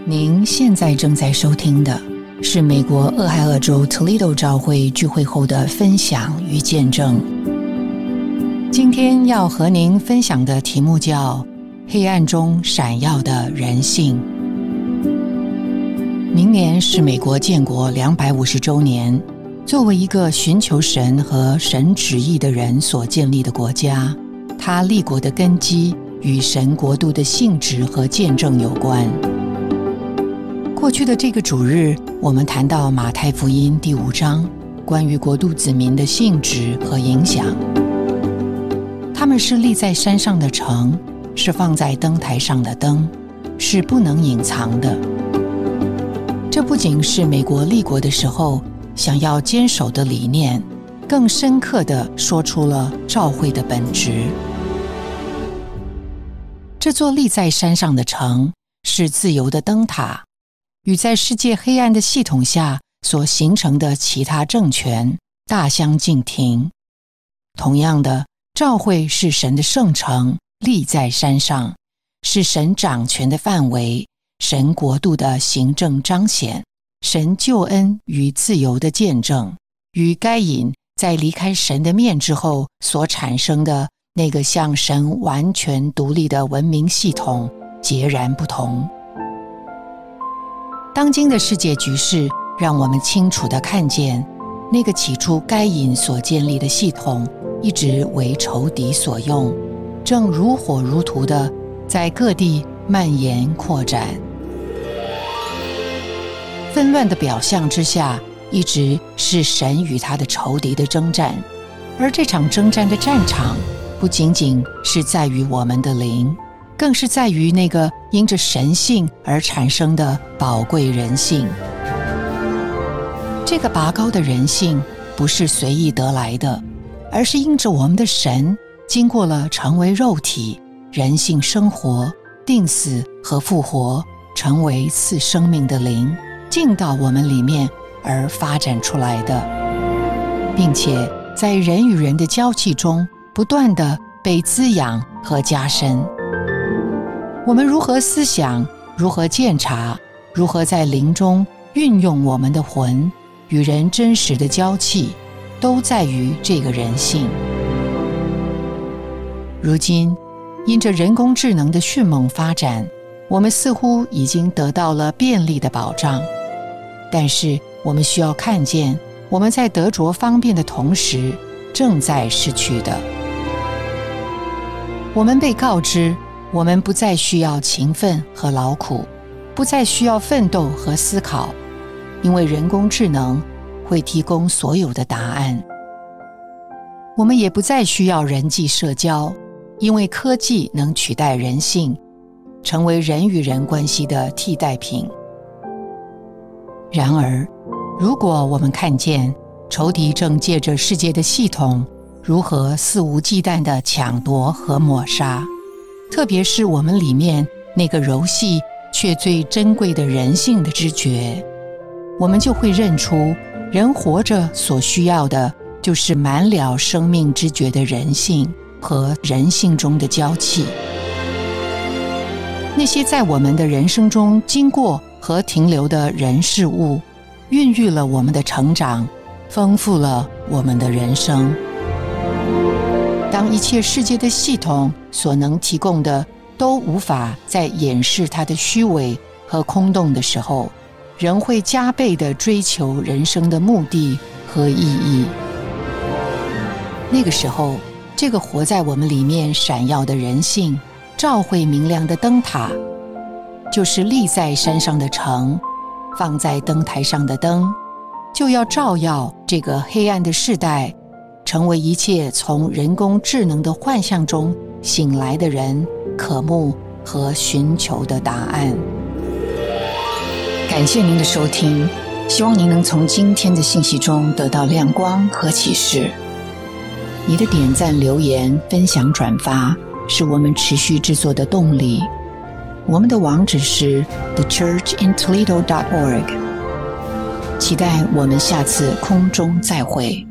您现在正在收听的是美国俄亥俄州 Toledo 教会聚会后的分享与见证。今天要和您分享的题目叫黑暗中闪耀的人性。明年是美国建国250周年，作为一个寻求神和神旨意的人所建立的国家，它立国的根基与神国度的性质和见证有关。过去的这个主日，我们谈到马太福音第5章，关于国度子民的性质和影响。他们是立在山上的城，是放在灯台上的灯，是不能隐藏的。这不仅是美国立国的时候想要坚守的理念，更深刻地说出了召会的本质。这座立在山上的城是自由的灯塔，与在世界黑暗的系统下所形成的其他政权大相径庭。同样的，召会是神的圣城，立在山上，是神掌权的范围，神国度的行政彰显，神救恩与自由的见证，与该隐在离开神的面之后所产生的那个向神完全独立的文明系统截然不同。当今的世界局势让我们清楚地看见，那个起初该隐所建立的系统一直为仇敌所用，正如火如荼地在各地蔓延扩展。纷乱的表象之下，一直是神与他的仇敌的征战，而这场征战的战场不仅仅是在于我们的灵，更是在于那个因着神性而产生的宝贵人性。这个拔高的人性不是随意得来的，而是因着我们的神经过了成为肉体、人性生活、定死和复活，成为赐生命的灵，进到我们里面而发展出来的，并且在人与人的交际中不断地被滋养和加深。我们如何思想，如何鉴察，如何在灵中运用我们的魂，与人真实的交契，都在于这个人性。如今，因着人工智能的迅猛发展，我们似乎已经得到了便利的保障，但是我们需要看见，我们在得着方便的同时，正在失去的。我们被告知，我们不再需要勤奋和劳苦，不再需要奋斗和思考，因为人工智能会提供所有的答案。我们也不再需要人际社交，因为科技能取代人性，成为人与人关系的替代品。然而，如果我们看见仇敌正借着世界的系统如何肆无忌惮地抢夺和抹杀，特别是我们里面那个柔细却最珍贵的人性的知觉，我们就会认出，人活着所需要的就是满了生命知觉的人性和人性中的交契。那些在我们的人生中经过和停留的人事物，孕育了我们的成长，丰富了我们的人生。当一切世界的系统所能提供的都无法再掩饰它的虚伪和空洞的时候，人会加倍地追求人生的目的和意义。那个时候，这个活在我们里面闪耀的人性，照会明亮的灯塔，就是立在山上的城，放在灯台上的灯，就要照耀这个黑暗的世代，成为一切从人工智能的幻象中醒来的人渴慕和寻求的答案。感谢您的收听，希望您能从今天的信息中得到亮光和启示。你的点赞、留言、分享、转发是我们持续制作的动力。我们的网址是 thechurchintoledo.org。期待我们下次空中再会。